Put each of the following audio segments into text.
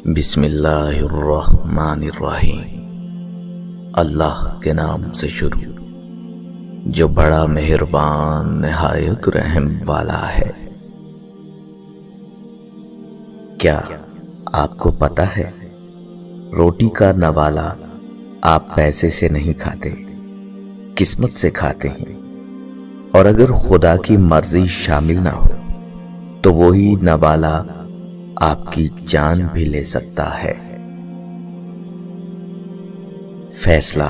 بسم اللہ الرحمن الرحیم۔ اللہ کے نام سے شروع جو بڑا مہربان نہایت رحم والا ہے۔ کیا آپ کو پتا ہے روٹی کا نوالا آپ پیسے سے نہیں کھاتے، قسمت سے کھاتے ہیں، اور اگر خدا کی مرضی شامل نہ ہو تو وہی نوالا آپ کی جان بھی لے سکتا ہے۔ فیصلہ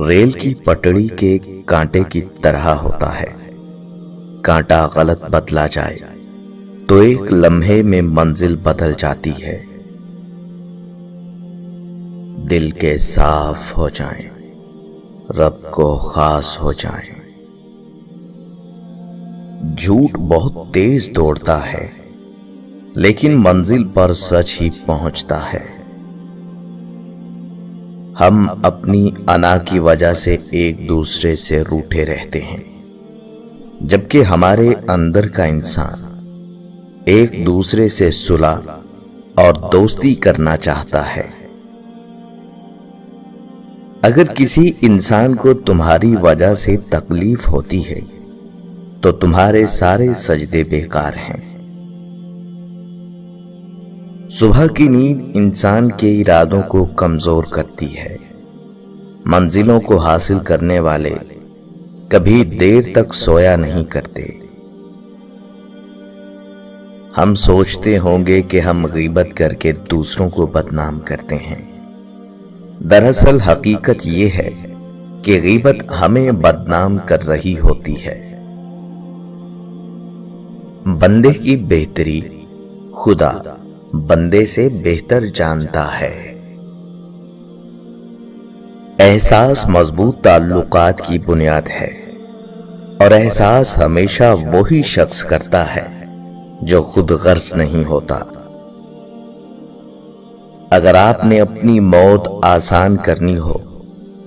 ریل کی پٹڑی کے کانٹے کی طرح ہوتا ہے۔ کانٹا غلط بدلا جائے تو ایک لمحے میں منزل بدل جاتی ہے۔ دل کے صاف ہو جائیں، رب کو خاص ہو جائیں۔ جھوٹ بہت تیز دوڑتا ہے لیکن منزل پر سچ ہی پہنچتا ہے۔ ہم اپنی انا کی وجہ سے ایک دوسرے سے روٹھے رہتے ہیں، جبکہ ہمارے اندر کا انسان ایک دوسرے سے صلح اور دوستی کرنا چاہتا ہے۔ اگر کسی انسان کو تمہاری وجہ سے تکلیف ہوتی ہے تو تمہارے سارے سجدے بیکار ہیں۔ صبح کی نیند انسان کے ارادوں کو کمزور کرتی ہے۔ منزلوں کو حاصل کرنے والے کبھی دیر تک سویا نہیں کرتے۔ ہم سوچتے ہوں گے کہ ہم غیبت کر کے دوسروں کو بدنام کرتے ہیں۔ دراصل حقیقت یہ ہے کہ غیبت ہمیں بدنام کر رہی ہوتی ہے۔ بندے کی بہتری خدا بندے سے بہتر جانتا ہے۔ احساس مضبوط تعلقات کی بنیاد ہے، اور احساس ہمیشہ وہی شخص کرتا ہے جو خود غرض نہیں ہوتا۔ اگر آپ نے اپنی موت آسان کرنی ہو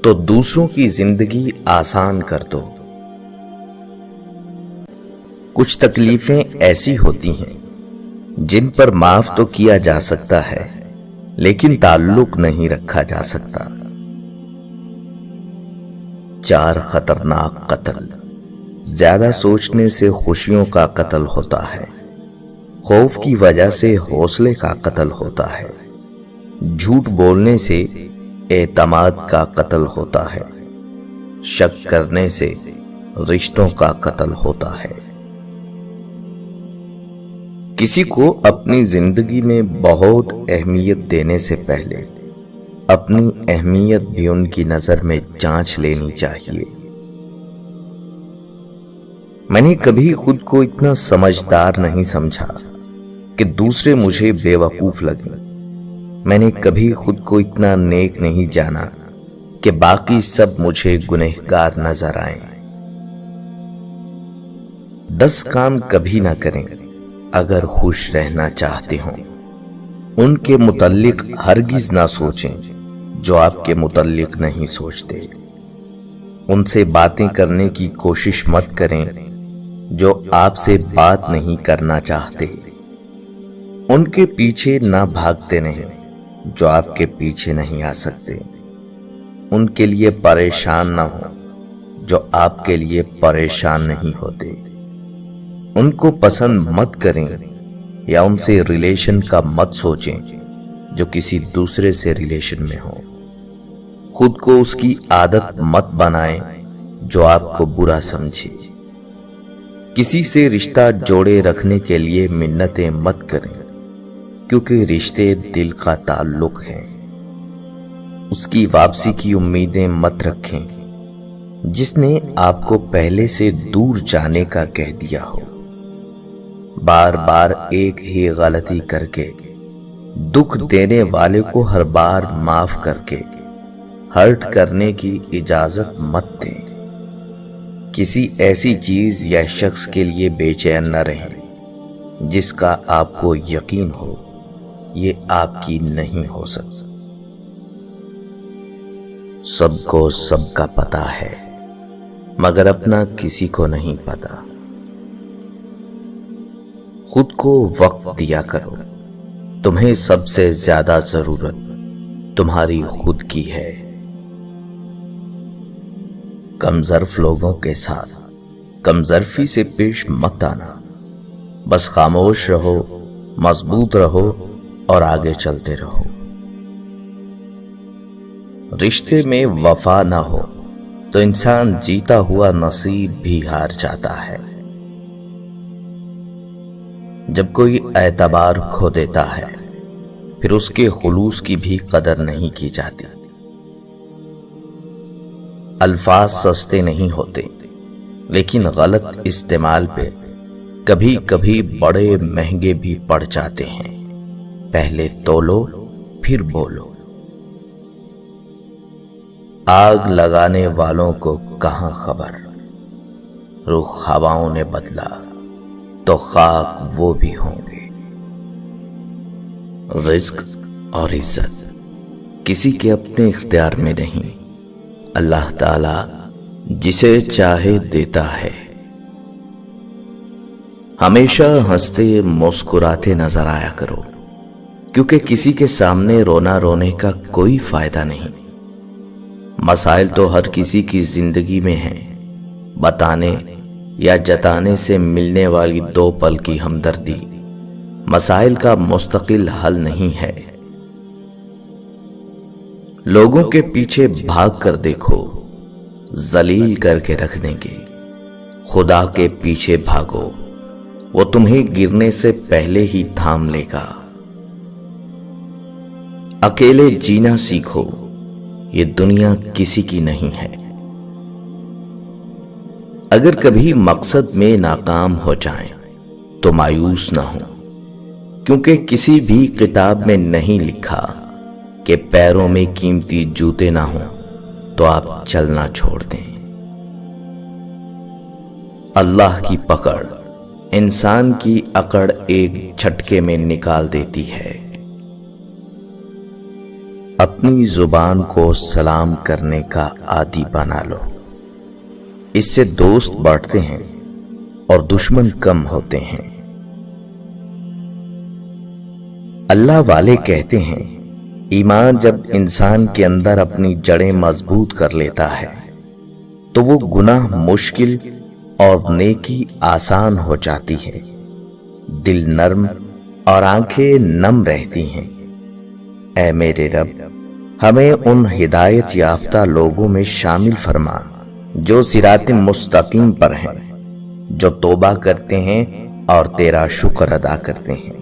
تو دوسروں کی زندگی آسان کر دو۔ کچھ تکلیفیں ایسی ہوتی ہیں جن پر معاف تو کیا جا سکتا ہے لیکن تعلق نہیں رکھا جا سکتا۔ 4 خطرناک قتل۔ زیادہ سوچنے سے خوشیوں کا قتل ہوتا ہے، خوف کی وجہ سے حوصلے کا قتل ہوتا ہے، جھوٹ بولنے سے اعتماد کا قتل ہوتا ہے، شک کرنے سے رشتوں کا قتل ہوتا ہے۔ کسی کو اپنی زندگی میں بہت اہمیت دینے سے پہلے اپنی اہمیت بھی ان کی نظر میں جانچ لینی چاہیے۔ میں نے کبھی خود کو اتنا سمجھدار نہیں سمجھا کہ دوسرے مجھے بے وقوف لگیں۔ میں نے کبھی خود کو اتنا نیک نہیں جانا کہ باقی سب مجھے گنہگار نظر آئیں۔ 10 کام کبھی نہ کریں اگر خوش رہنا چاہتے ہوں۔ ان کے متعلق ہرگز نہ سوچیں جو آپ کے متعلق نہیں سوچتے۔ ان سے باتیں کرنے کی کوشش مت کریں جو آپ سے بات نہیں کرنا چاہتے۔ ان کے پیچھے نہ بھاگتے نہیں جو آپ کے پیچھے نہیں آ سکتے۔ ان کے لیے پریشان نہ ہو جو آپ کے لیے پریشان نہیں ہوتے۔ ان کو پسند مت کریں یا ان سے ریلیشن کا مت سوچیں جو کسی دوسرے سے ریلیشن میں ہو۔ خود کو اس کی عادت مت بنائیں جو آپ کو برا سمجھے۔ کسی سے رشتہ جوڑے رکھنے کے لیے منتیں مت کریں، کیونکہ رشتے دل کا تعلق ہیں۔ اس کی واپسی کی امیدیں مت رکھیں جس نے آپ کو پہلے سے دور جانے کا کہہ دیا ہو۔ بار بار ایک ہی غلطی کر کے دکھ دینے والے کو ہر بار معاف کر کے ہرٹ کرنے کی اجازت مت دیں۔ کسی ایسی چیز یا شخص کے لیے بے چین نہ رہیں جس کا آپ کو یقین ہو یہ آپ کی نہیں ہو سکتا۔ سب کو سب کا پتہ ہے مگر اپنا کسی کو نہیں پتا۔ خود کو وقت دیا کرو تمہیں سب سے زیادہ ضرورت تمہاری خود کی ہے۔ کم ظرف لوگوں کے ساتھ کم ظرفی سے پیش مت آنا، بس خاموش رہو، مضبوط رہو اور آگے چلتے رہو۔ رشتے میں وفا نہ ہو تو انسان جیتا ہوا نصیب بھی ہار جاتا ہے۔ جب کوئی اعتبار کھو دیتا ہے پھر اس کے خلوص کی بھی قدر نہیں کی جاتی۔ الفاظ سستے نہیں ہوتے، لیکن غلط استعمال پہ کبھی کبھی بڑے مہنگے بھی پڑ جاتے ہیں۔ پہلے تولو پھر بولو۔ آگ لگانے والوں کو کہاں خبر، رخ ہواؤں نے بدلا تو خاک وہ بھی ہوں گے۔ رزق اور عزت کسی کے اپنے اختیار میں نہیں، اللہ تعالی جسے چاہے دیتا ہے۔ ہمیشہ ہنستے مسکراتے نظر آیا کرو، کیونکہ کسی کے سامنے رونا رونے کا کوئی فائدہ نہیں۔ مسائل تو ہر کسی کی زندگی میں ہیں، بتانے یا جتانے سے ملنے والی 2 پل کی ہمدردی مسائل کا مستقل حل نہیں ہے۔ لوگوں کے پیچھے بھاگ کر دیکھو، ذلیل کر کے رکھ دیں گے۔ خدا کے پیچھے بھاگو، وہ تمہیں گرنے سے پہلے ہی تھام لے گا۔ اکیلے جینا سیکھو، یہ دنیا کسی کی نہیں ہے۔ اگر کبھی مقصد میں ناکام ہو جائیں تو مایوس نہ ہو، کیونکہ کسی بھی کتاب میں نہیں لکھا کہ پیروں میں قیمتی جوتے نہ ہوں تو آپ چلنا چھوڑ دیں۔ اللہ کی پکڑ انسان کی اکڑ ایک جھٹکے میں نکال دیتی ہے۔ اپنی زبان کو سلام کرنے کا عادی بنا لو، اس سے دوست بڑھتے ہیں اور دشمن کم ہوتے ہیں۔ اللہ والے کہتے ہیں ایمان جب انسان کے اندر اپنی جڑیں مضبوط کر لیتا ہے تو وہ گناہ مشکل اور نیکی آسان ہو جاتی ہے، دل نرم اور آنکھیں نم رہتی ہیں۔ اے میرے رب، ہمیں ان ہدایت یافتہ لوگوں میں شامل فرما جو صراط مستقیم پر ہیں، جو توبہ کرتے ہیں اور تیرا شکر ادا کرتے ہیں۔